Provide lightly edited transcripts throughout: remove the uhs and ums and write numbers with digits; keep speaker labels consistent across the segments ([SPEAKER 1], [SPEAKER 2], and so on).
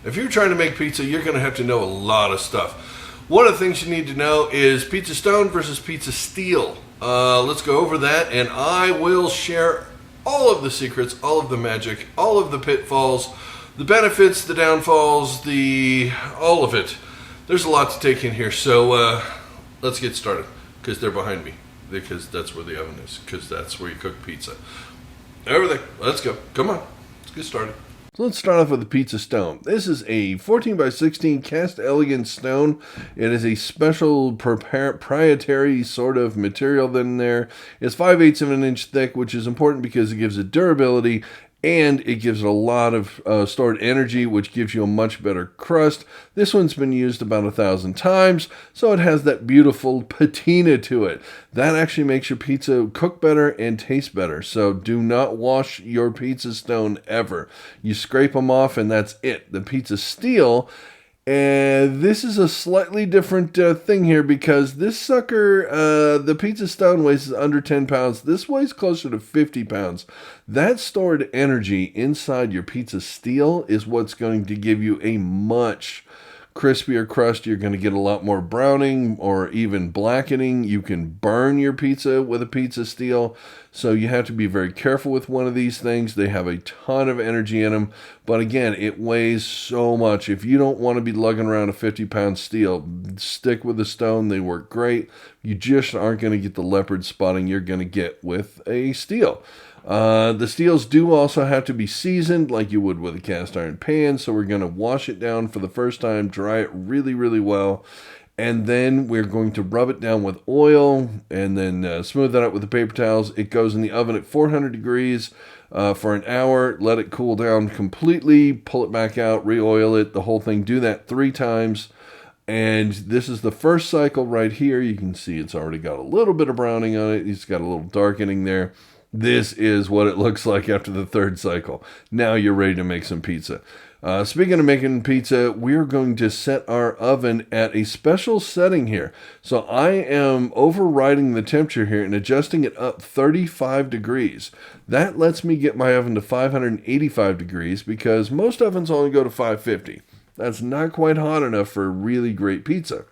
[SPEAKER 1] If you're trying to make pizza, you're going to have to know a lot of stuff. One of the things you need to know is pizza stone versus pizza steel. Let's go over that, and I will share all of the secrets, all of the magic, all of the pitfalls, the benefits, the downfalls, all of it. There's a lot to take in here, so let's get started, because they're behind me, because that's where the oven is, because that's where you cook pizza. Everything. Let's go. Come on. Let's get started. So let's start off with the pizza stone. This is a 14 by 16 cast Elegance stone. It is a special proprietary sort of material in there. It's 5/8 of an inch thick, which is important because it gives it durability and it gives it a lot of stored energy, which gives you a much better crust. This one's been used about 1,000 times, so it has that beautiful patina to it. That actually makes your pizza cook better and taste better. So do not wash your pizza stone ever. You scrape them off and that's it. The pizza steel, and this is a slightly different thing here because this sucker, the pizza stone weighs under 10 pounds. This weighs closer to 50 pounds. That stored energy inside your pizza steel is what's going to give you a much crispier crust. You're going to get a lot more browning or even blackening. You can burn your pizza with a pizza steel. So you have to be very careful with one of these things. They have a ton of energy in them. But again, it weighs so much. If you don't want to be lugging around a 50-pound steel, stick with the stone. They work great. You just aren't going to get the leopard spotting you're going to get with a steel. The steels do also have to be seasoned like you would with a cast iron pan. So we're going to wash it down for the first time, dry it really, really well. And then we're going to rub it down with oil and then smooth that out with the paper towels. It goes in the oven at 400 degrees for an hour. Let it cool down completely. Pull it back out, re-oil it, the whole thing. Do that 3 times. And this is the first cycle right here. You can see it's already got a little bit of browning on it. It's got a little darkening there. This is what it looks like after the 3rd cycle. Now you're ready to make some pizza. Speaking of making pizza, we're going to set our oven at a special setting here. So I am overriding the temperature here and adjusting it up 35 degrees. That lets me get my oven to 585 degrees because most ovens only go to 550. That's not quite hot enough for really great pizza.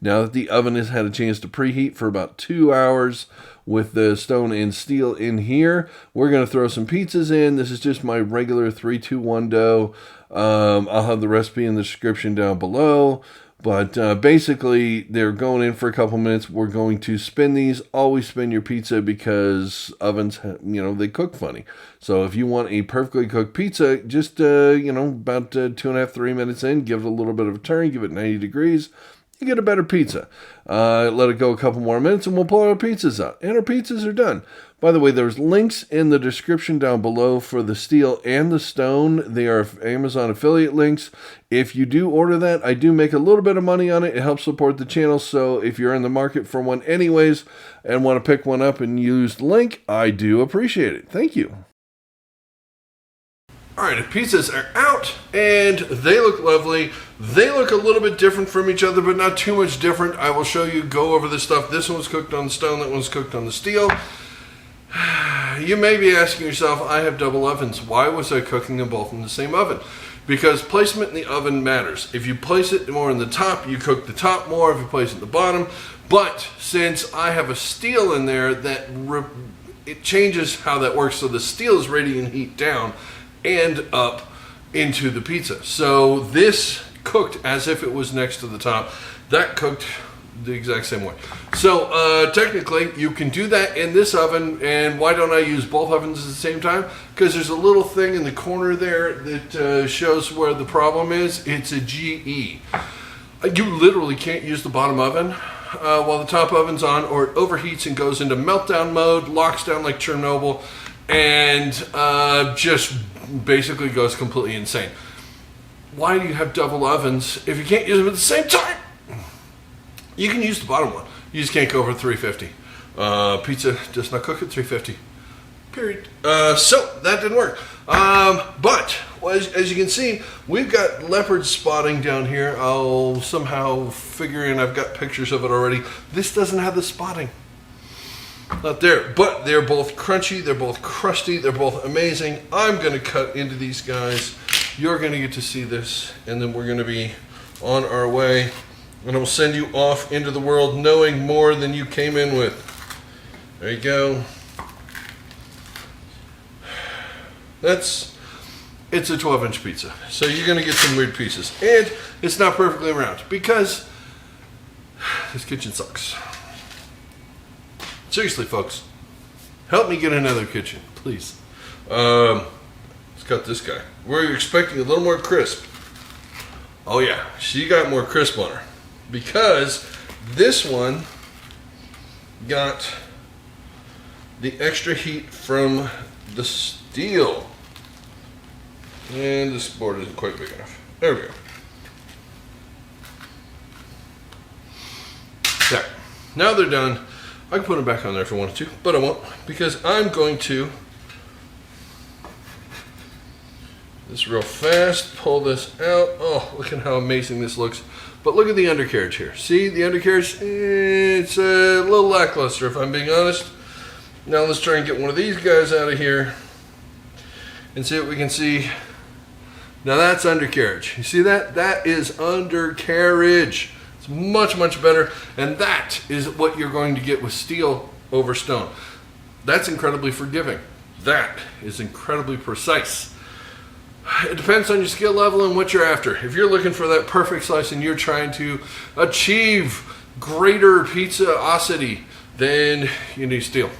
[SPEAKER 1] Now that the oven has had a chance to preheat for about 2 hours with the stone and steel in here, we're going to throw some pizzas in. This is just my regular 3-2-1 dough. I'll have the recipe in the description down below. But basically, they're going in for a couple minutes. We're going to spin these. Always spin your pizza because ovens, they cook funny. So if you want a perfectly cooked pizza, just, about 2.5, 3 minutes in, give it a little bit of a turn, give it 90 degrees. You get a better pizza. Let it go a couple more minutes and we'll pull our pizzas out. And our pizzas are done. By the way, there's links in the description down below for the steel and the stone. They are Amazon affiliate links. If you do order that, I do make a little bit of money on it. It helps support the channel. So if you're in the market for one anyways and want to pick one up and use the link, I do appreciate it. Thank you. Alright, the pizzas are out and they look lovely. They look a little bit different from each other, but not too much different. I will show you, go over this stuff. This one's cooked on the stone, that one's cooked on the steel. You may be asking yourself, I have double ovens. Why was I cooking them both in the same oven? Because placement in the oven matters. If you place it more in the top, you cook the top more. If you place it in the bottom. But since I have a steel in there, it changes how that works. So the steel is radiating heat down and up into the pizza. So this cooked as if it was next to the top. That cooked the exact same way. So technically you can do that in this oven. And why don't I use both ovens at the same time? Because there's a little thing in the corner there that shows where the problem is. It's a GE. You literally can't use the bottom oven while the top oven's on, or it overheats and goes into meltdown mode, locks down like Chernobyl, and just basically goes completely insane. Why do you have double ovens if you can't use them at the same time? You can use the bottom one. You just can't go over 350. Pizza does not cook at 350. Period. So that didn't work. But as you can see, we've got leopard spotting down here. I'll somehow figure in, I've got pictures of it already. This doesn't have the spotting. Not there, but they're both crunchy, they're both crusty, they're both amazing. I'm going to cut into these guys you're going to get to see this, and then we're going to be on our way, and I'll send you off into the world knowing more than you came in with. There you go. It's a 12-inch pizza, so you're going to get some weird pieces, and it's not perfectly round because this kitchen sucks. Seriously, folks, help me get another kitchen, please. Let's cut this guy. We're expecting a little more crisp. Oh yeah, she got more crisp on her because this one got the extra heat from the steel. And this board isn't quite big enough. There we go. There. Now they're done. I can put them back on there if I wanted to, but I won't because I'm going to this real fast, pull this out. Oh, look at how amazing this looks. But look at the undercarriage here. See the undercarriage? It's a little lackluster if I'm being honest. Now let's try and get one of these guys out of here and see what we can see. Now that's undercarriage. You see that? That is undercarriage. It's much, much better. And that is what you're going to get with steel over stone. That's incredibly forgiving. That is incredibly precise. It depends on your skill level and what you're after. If you're looking for that perfect slice and you're trying to achieve greater pizzaosity, then you need steel.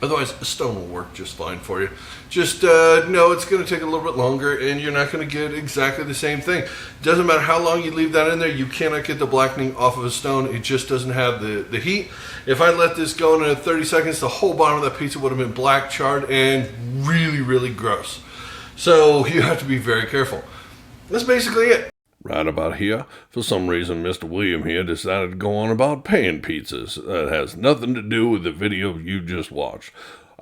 [SPEAKER 1] Otherwise, a stone will work just fine for you. Just know it's going to take a little bit longer and you're not going to get exactly the same thing. Doesn't matter how long you leave that in there, you cannot get the blackening off of a stone. It just doesn't have the heat. If I let this go in 30 seconds, the whole bottom of that pizza would have been black, charred, and really, really gross. So you have to be very careful. That's basically it.
[SPEAKER 2] Right about here, for some reason, Mr. William here decided to go on about pan pizzas. That has nothing to do with the video you just watched.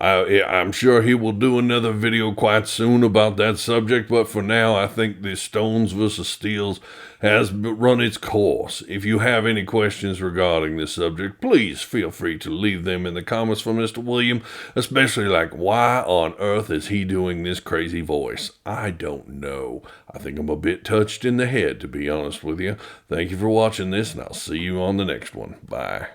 [SPEAKER 2] I'm sure he will do another video quite soon about that subject, but for now, I think the stones versus steels has run its course. If you have any questions regarding this subject, please feel free to leave them in the comments for Mr. William, especially like, why on earth is he doing this crazy voice? I don't know. I think I'm a bit touched in the head, to be honest with you. Thank you for watching this, and I'll see you on the next one. Bye.